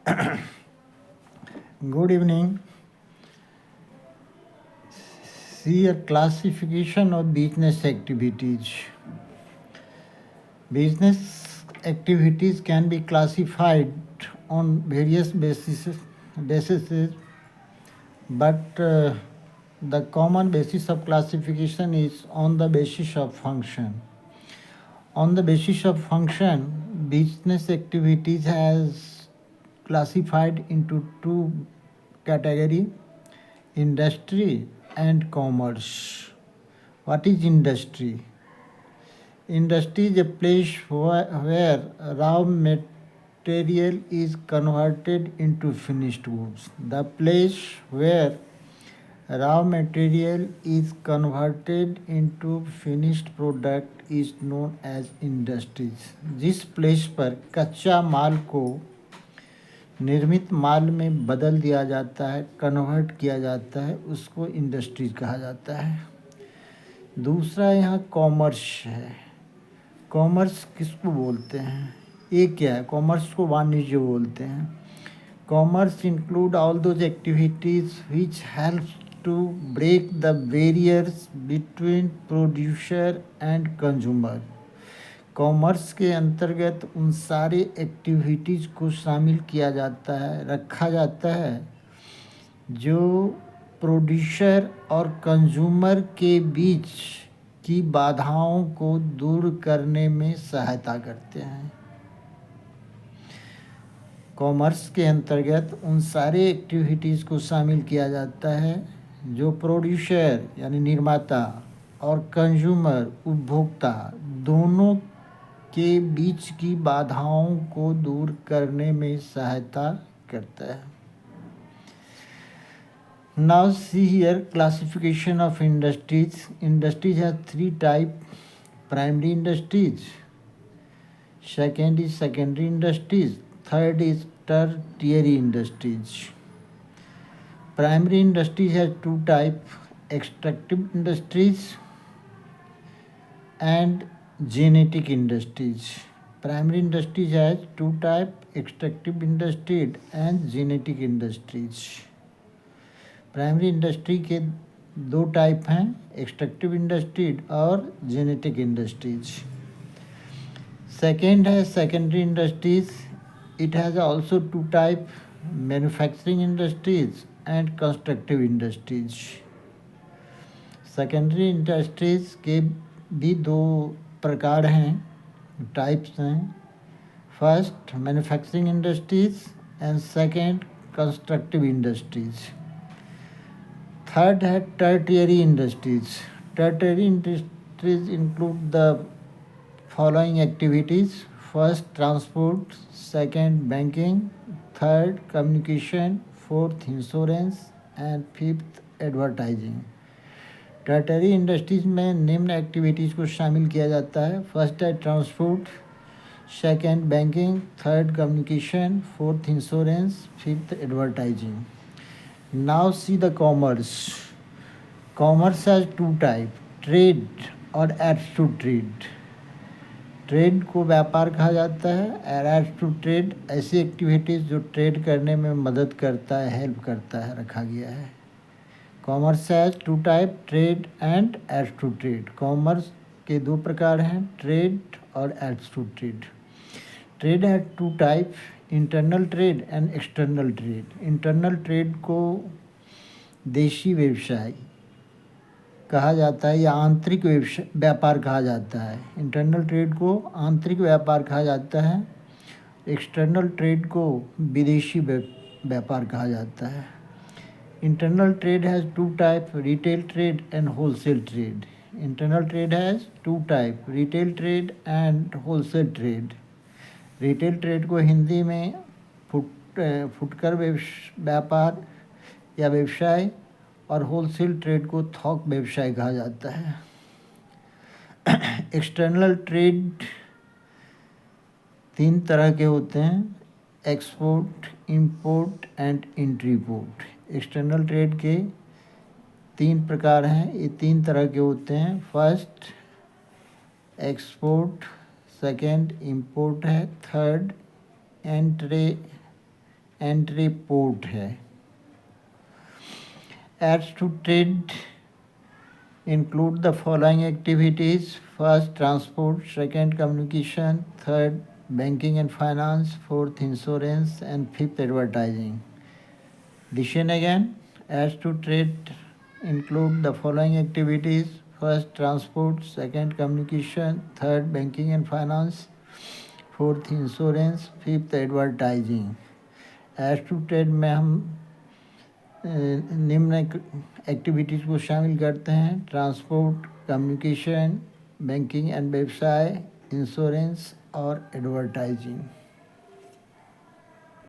Good evening. See a classification of business activities. Business activities can be classified on various bases, but the common basis of classification is on the basis of function. On the basis of function, business activities has classified into two categories: industry and commerce. What is industry? Industry is a place where raw material is converted into finished goods. The place where raw material is converted into finished product is known as industries. जिस place पर कच्चा माल को निर्मित माल में बदल दिया जाता है, कन्वर्ट किया जाता है, उसको इंडस्ट्रीज कहा जाता है। दूसरा यहाँ कॉमर्स है। कॉमर्स किसको बोलते हैं? ये क्या है? कॉमर्स को वाणिज्य बोलते हैं। Commerce include all those activities which help to break the barriers between producer and consumer. Commerce के अंतर्गत उन सारे एक्टिविटीज़ को शामिल किया जाता है, रखा जाता है जो प्रोड्यूसर और कंज्यूमर के बीच की बाधाओं को दूर करने में सहायता करते हैं। कॉमर्स के अंतर्गत उन सारे एक्टिविटीज़ को शामिल किया जाता है जो प्रोड्यूसर यानी निर्माता और कंज्यूमर उपभोक्ता दोनों के बीच की बाधाओं को दूर करने में सहायता करता है। Now see here classification of industries. Industries have three types: primary industries, second is secondary industries, third is tertiary industries. Primary industries has two types: extractive industries and genetic industries. Primary industries has two types: extractive industries and genetic industries. Primary industry के दो type हैं, extractive industries और genetic industries. Second है secondary industries. It has also two type: manufacturing industries and constructive industries. Secondary industries के भी दो प्रकार हैं, टाइप्स हैं। First manufacturing industries and second constructive industries. Third है tertiary industries. Tertiary industries include the following activities: first transport, second banking, third communication, fourth insurance and fifth advertising. Tertiary industries में निम्न activities को शामिल किया जाता है: first है transport, second banking, third communication, fourth insurance, fifth advertising. Now see the commerce. Commerce has two types: trade और aids to trade. Trade को व्यापार कहा जाता है और एड्स टू ट्रेड ऐसी एक्टिविटीज़ जो ट्रेड करने में मदद करता है, हेल्प करता है, रखा गया है। Commerce has two type: trade and aids to trade. Commerce के दो प्रकार हैं, ट्रेड और aids to trade. Trade has two type: internal trade and external trade. Internal trade को देशी व्यवसाय कहा जाता है या आंतरिक व्यापार कहा जाता है। इंटरनल ट्रेड को आंतरिक व्यापार कहा जाता है। एक्सटर्नल ट्रेड को विदेशी व्यापार कहा जाता है। Internal trade has two type: retail trade and wholesale trade. Internal trade has two type: retail trade and wholesale trade. Retail trade को हिंदी में फुटकर व्यापार या व्यवसाय और होलसेल ट्रेड को थोक व्यवसाय कहा जाता है। एक्सटर्नल ट्रेड तीन तरह के होते हैं: export, import and entrepot. External trade के तीन प्रकार हैं, ये तीन तरह के होते हैं। फर्स्ट एक्सपोर्ट, सेकेंड इंपोर्ट है, थर्ड एंट्री पोर्ट है। Aids to trade include the following activities: first, transport; second, communication; third, banking and finance; fourth, insurance; and fifth, advertising. Listen again. As to trade include the following activities: first, transport; second, communication; third, banking and finance; fourth, insurance; fifth, advertising. As to trade में हम निम्न activities को शामिल करते हैं: transport, communication, banking and व्यवसाय, insurance और advertising.